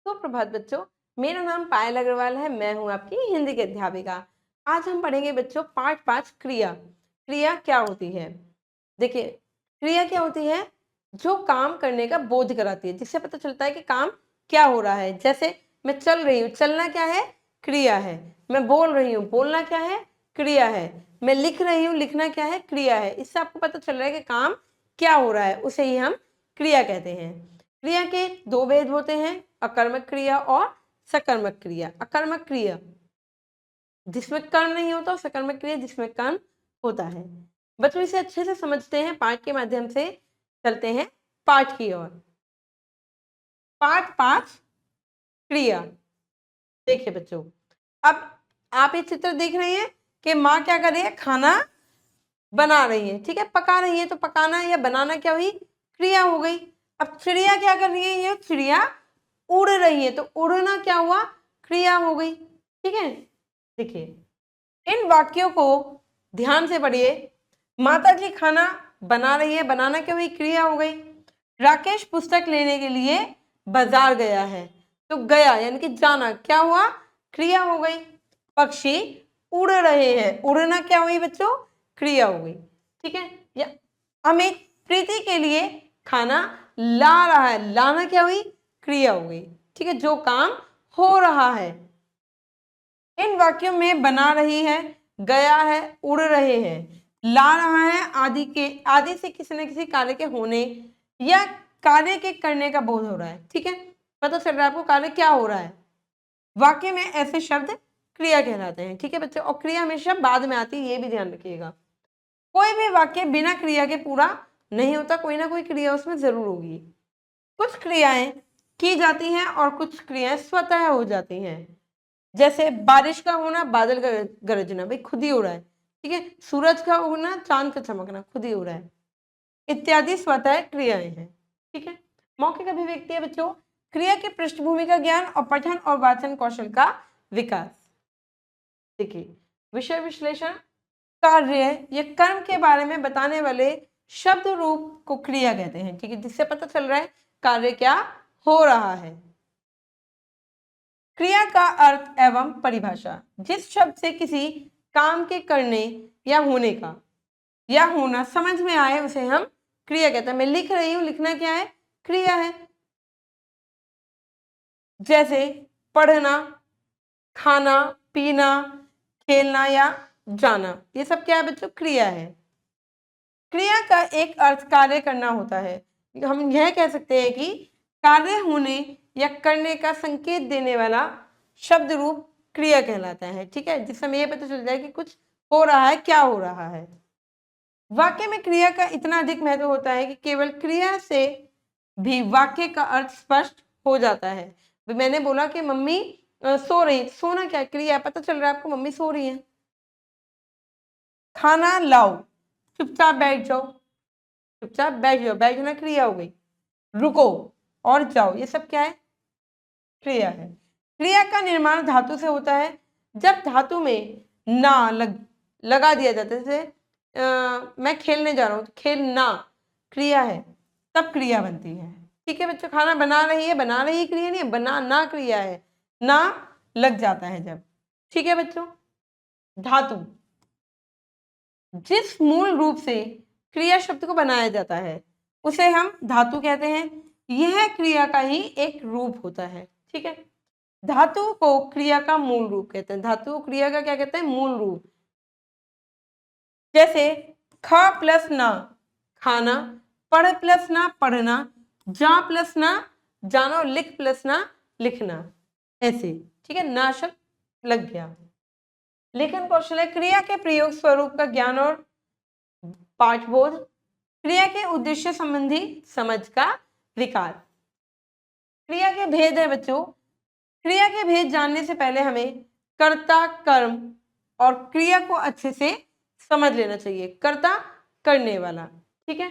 सुप्रभात बच्चों। मेरा नाम पायल अग्रवाल है। मैं हूं आपकी हिंदी की अध्यापिका। आज हम पढ़ेंगे बच्चों पाठ 5 क्रिया। क्रिया क्या होती है? देखिए, क्रिया क्या होती है? जो काम करने का बोध कराती है, जिससे पता चलता है कि काम क्या हो रहा है। जैसे मैं चल रही हूँ, चलना क्या है? क्रिया है। मैं बोल रही हूँ, बोलना क्या है? क्रिया है। मैं लिख रही हूँ, लिखना क्या है? क्रिया है। इससे आपको पता चल रहा है कि काम क्या हो रहा है, उसे ही हम क्रिया कहते हैं। क्रिया के दो भेद होते हैं, अकर्मक क्रिया और सकर्मक क्रिया। अकर्मक क्रिया जिसमें कर्म नहीं होता, और सकर्मक क्रिया जिसमें कर्म होता है। बच्चों इसे अच्छे से समझते हैं, पाठ के माध्यम से चलते हैं पाठ की ओर। पाठ 5 क्रिया। देखिए बच्चों, अब आप ये चित्र देख रहे हैं कि माँ क्या कर रही है? खाना बना रही है, ठीक है, पका रही है। तो पकाना या बनाना क्या हुई? क्रिया हो गई। अब चिड़िया क्या कर रही है? ये चिड़िया उड़ रही है, तो उड़ना क्या हुआ? क्रिया हो गई। ठीक है, देखिए इन वाक्यों को ध्यान से पढ़िए। माता जी खाना बना रही है, बनाना क्या हुई? क्रिया हो गई। राकेश पुस्तक लेने के लिए बाजार गया है, तो गया यानी कि जाना क्या हुआ? क्रिया हो गई। पक्षी उड़ रहे हैं, उड़ना क्या हुई बच्चों? क्रिया हो गई। ठीक है, या अमित प्रीति के लिए खाना ला रहा है, लाना क्या हुई? क्रिया हो गई। ठीक है, जो काम हो रहा है। इन वाक्यों में बना रही है, गया है, उड़ रहे हैं, ला रहा है आदि से किसी न किसी कार्य के होने या कार्य के करने का बोध हो रहा है। ठीक है, पता चल रहा है आपको कार्य क्या हो रहा है। वाक्य में ऐसे शब्द क्रिया कहलाते हैं। ठीक है बच्चों, और क्रिया हमेशा बाद में आती है, ये भी ध्यान रखिएगा। कोई भी वाक्य बिना क्रिया के पूरा नहीं होता, कोई ना कोई क्रिया उसमें जरूर होगी। कुछ क्रियाएं की जाती हैं और कुछ क्रियाएं स्वतः हो जाती हैं। जैसे बारिश का होना, बादल का गरजना, भाई खुद ही हो रहा है। ठीक है, सूरज का उगना, चांद का चमकना, खुद ही हो रहा है, इत्यादि स्वतः क्रियाएं हैं। ठीक है, मौखिक अभिव्यक्ति है बच्चों, क्रिया की पृष्ठभूमि का ज्ञान और पठन और वाचन कौशल का विकास। देखिए, विषय विश्लेषण, कार्य या कर्म के बारे में बताने वाले शब्द रूप को क्रिया कहते हैं। ठीक है, जिससे पता चल रहा है कार्य क्या हो रहा है। क्रिया का अर्थ एवं परिभाषा, जिस शब्द से किसी काम के करने या होने का या होना समझ में आए उसे हम क्रिया कहते हैं। मैं लिख रही हूं, लिखना क्या है? क्रिया है। जैसे पढ़ना, खाना, पीना, खेलना या जाना, ये सब क्या है बच्चों? क्रिया है। क्रिया का एक अर्थ कार्य करना होता है। हम यह कह सकते हैं कि कार्य होने या करने का संकेत देने वाला शब्द रूप क्रिया कहलाता है। ठीक है, जिससे हमें यह पता चल जाए कि कुछ हो रहा है, क्या हो रहा है। वाक्य में क्रिया का इतना अधिक महत्व होता है कि केवल क्रिया से भी वाक्य का अर्थ स्पष्ट हो जाता है। मैंने बोला कि मम्मी सो रही, सोना क्या क्रिया है? पता चल रहा है आपको मम्मी सो रही है। खाना लाओ, चुपचाप बैठ जाओ, चुपचाप बैठ जाओ, बैठना क्रिया हो गई। रुको और जाओ, ये सब क्या है? क्रिया है। क्रिया का निर्माण धातु से होता है। जब धातु में ना लगा दिया जाता है, जैसे मैं खेलने जा रहा हूँ, खेलना क्रिया है, तब क्रिया बनती है। ठीक है बच्चों, खाना बना रही है, बना रही क्रिया नहीं है, बनाना क्रिया है, ना लग जाता है जब। ठीक है बच्चों, धातु जिस मूल रूप से क्रिया शब्द को बनाया जाता है उसे हम धातु कहते हैं। यह क्रिया का ही एक रूप होता है। ठीक है, धातु को क्रिया का मूल रूप कहते हैं। धातु को क्रिया का क्या कहते हैं? मूल रूप। जैसे ख प्लस ना, खाना, पढ़ प्लस ना, पढ़ना, जा प्लस ना, जाना, लिख प्लस ना, लिखना, ऐसे। ठीक है, ना शब्द लग गया। लेखन कौशल है, क्रिया के प्रयोग स्वरूप का ज्ञान और पाठबोध, क्रिया के उद्देश्य संबंधी समझ का विकास। क्रिया के भेद है बच्चों। क्रिया के भेद जानने से पहले हमें कर्ता, कर्म और क्रिया को अच्छे से समझ लेना चाहिए। कर्ता करने वाला, ठीक है,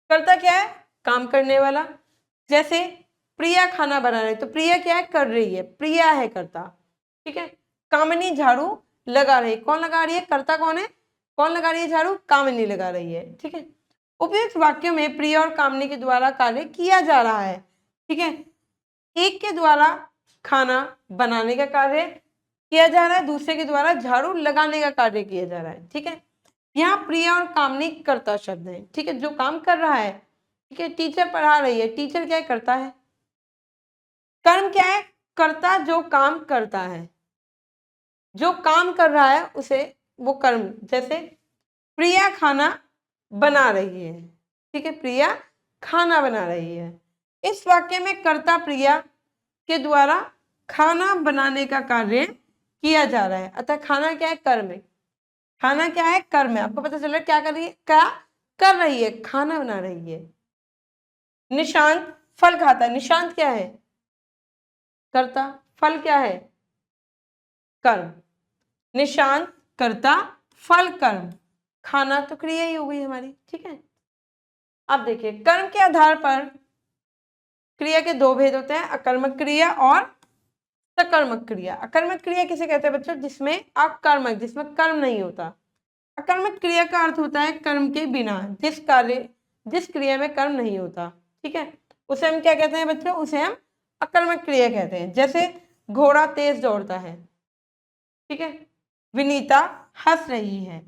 कर्ता क्या है? काम करने वाला। जैसे प्रिया खाना बना रही, तो प्रिया क्या है? कर रही है, प्रिया है कर्ता। ठीक है, कामिनी झाड़ू लगा रही, कौन लगा रही है? कर्ता कौन है? कौन लगा रही है झाड़ू? कामिनी लगा रही है। ठीक है, उपयुक्त वाक्यों में प्रिया और कामिनी के द्वारा कार्य किया जा रहा है। ठीक है, एक के द्वारा खाना बनाने का कार्य किया जा रहा है, दूसरे के द्वारा झाड़ू लगाने का कार्य किया जा रहा है। ठीक है, यहाँ प्रिया और कामनी कर्ता शब्द है। ठीक है, जो काम कर रहा है, ठीक है, टीचर पढ़ा रही है, टीचर क्या करता है, कर्म क्या है, कर्ता जो काम करता है, जो काम कर रहा है उसे वो कर्म, जैसे प्रिया खाना बना रही है। ठीक है, प्रिया खाना बना रही है। इस वाक्य में कर्ता प्रिया के द्वारा खाना बनाने का कार्य किया जा रहा है, अतः खाना क्या है, कर्म है। खाना क्या है, कर्म है। आपको पता चल रहा है क्या कर रही है, क्या कर रही है, खाना बना रही है। निशांत फल खाता है, निशांत क्या है, कर्ता, फल क्या है, कर्म। निशांत कर्ता, फल कर्म, खाना तो क्रिया ही हो गई हमारी। ठीक है, अब देखिए कर्म के आधार पर क्रिया के दो भेद होते हैं, अकर्मक क्रिया और सकर्मक क्रिया। अकर्मक क्रिया किसे कहते हैं बच्चों, जिसमें अकर्मक, जिसमें कर्म नहीं होता। अकर्मक क्रिया का अर्थ होता है कर्म के बिना, जिस कार्य, जिस क्रिया में कर्म नहीं होता। ठीक है, उसे हम क्या कहते हैं बच्चों, उसे हम अकर्मक क्रिया कहते हैं। जैसे घोड़ा तेज दौड़ता है, ठीक है, विनीता हंस रही है,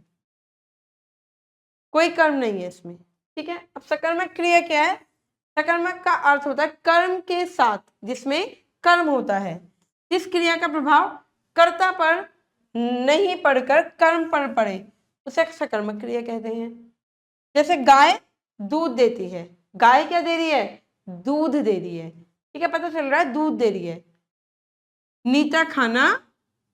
कोई कर्म नहीं है इसमें। ठीक है, अब सकर्मक क्रिया क्या है, सकर्मक का अर्थ होता है कर्म के साथ जिसमें कर्म होता है, जिस क्रिया का प्रभाव कर्ता पर नहीं पड़कर कर्म पर पड़े, उसे सकर्मक क्रिया कहते हैं। जैसे गाय दूध देती है, गाय क्या दे रही है, दूध दे रही है। ठीक है, पता चल रहा है दूध दे रही है। नीता खाना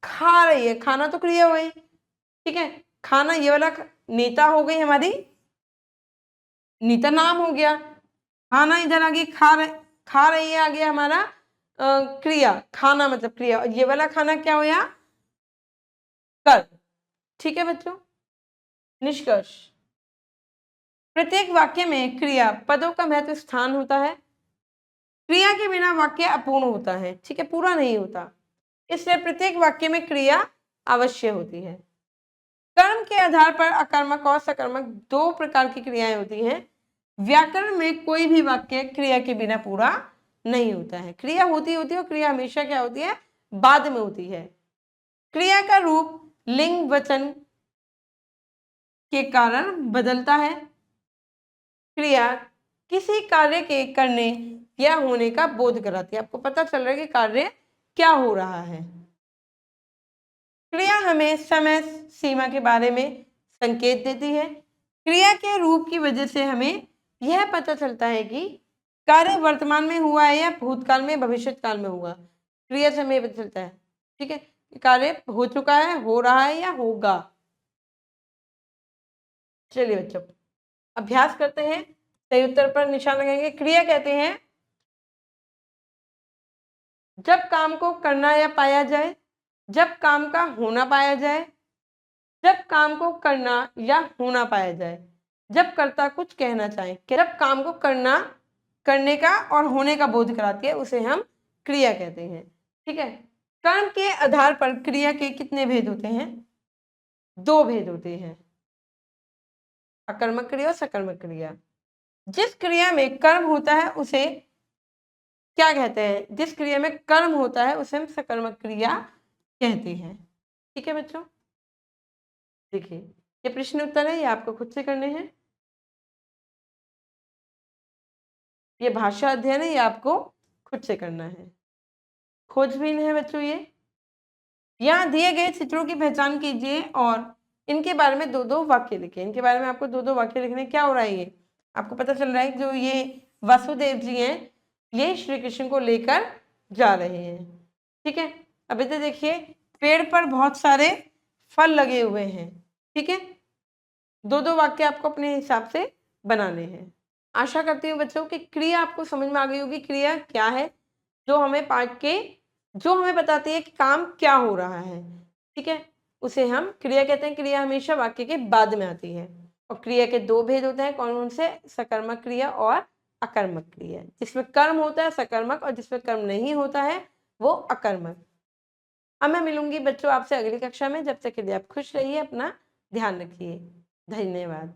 खा रही है, खाना तो क्रिया हो गई। ठीक है, खाना ये वाला नीता हो गई हमारी, नीता नाम हो गया, खाना इधर आ गई, खा रही है आ गया हमारा क्रिया, खाना मतलब क्रिया, और ये वाला खाना क्या हो गया, कर्म। ठीक है बच्चों, निष्कर्ष, प्रत्येक वाक्य में क्रिया पदों का महत्व स्थान होता है। क्रिया के बिना वाक्य अपूर्ण होता है। ठीक है, पूरा नहीं होता, इसलिए प्रत्येक वाक्य में क्रिया अवश्य होती है। कर्म के आधार पर अकर्मक और सकर्मक दो प्रकार की क्रियाएं होती हैं। व्याकरण में कोई भी वाक्य क्रिया के बिना पूरा नहीं होता है। क्रिया होती है और क्रिया हमेशा क्या होती है, बाद में होती है। क्रिया का रूप लिंग वचन के कारण बदलता है। क्रिया किसी कार्य के करने या होने का बोध कराती है। आपको पता चल रहा है कि कार्य क्या हो रहा है। क्रिया हमें समय सीमा के बारे में संकेत देती है। क्रिया के रूप की वजह से हमें यह पता चलता है कि कार्य वर्तमान में हुआ है या भूतकाल में, भविष्य काल में हुआ। क्रिया से हमें पता चलता है, ठीक है, कार्य हो चुका है, हो रहा है या होगा। चलिए बच्चों अभ्यास करते हैं, सही उत्तर पर निशान लगाएंगे। क्रिया कहते हैं जब काम को करना या पाया जाए, जब काम का होना पाया जाए, जब काम को करना या होना पाया जाए, जब कर्ता कुछ कहना चाहे। जब काम को करना, करने का और होने का बोध कराती है उसे हम क्रिया कहते हैं। ठीक है, कर्म के आधार पर क्रिया के कितने भेद होते हैं, दो भेद होते हैं, अकर्मक क्रिया और सकर्मक क्रिया। जिस क्रिया में कर्म होता है उसे क्या कहते हैं, जिस क्रिया में कर्म होता है उसे हम सकर्मक क्रिया कहते हैं। ठीक है बच्चों, देखिए ये प्रश्न उत्तर है, ये आपको खुद से करने हैं। ये भाषा अध्ययन है, ये आपको खुद से करना है। खोजबीन है बच्चों ये। यहाँ दिए गए चित्रों की पहचान कीजिए और इनके बारे में दो दो वाक्य लिखें। इनके बारे में आपको दो दो वाक्य लिखने। क्या हो रहा है, ये आपको पता चल रहा है जो ये वासुदेव जी हैं ये श्री कृष्ण को लेकर जा रहे हैं। ठीक है, अब इधर देखिए पेड़ पर बहुत सारे फल लगे हुए हैं। ठीक है, दो दो वाक्य आपको अपने हिसाब से बनाने हैं। आशा करती हूँ बच्चों कि क्रिया आपको समझ में आ गई होगी। क्रिया क्या है, जो हमें पाठ के, जो हमें बताती है कि काम क्या हो रहा है। ठीक है, उसे हम क्रिया कहते हैं। क्रिया हमेशा वाक्य के बाद में आती है। और क्रिया के दो भेद होते हैं, कौन कौन से, सकर्मक क्रिया और अकर्मक क्रिया। जिसमें कर्म होता है सकर्मक और जिसमें कर्म नहीं होता है वो अकर्मक। अब मैं मिलूंगी बच्चों आपसे अगली कक्षा में। जब तक के लिए आप खुश रहिए, अपना ध्यान रखिए। धन्यवाद।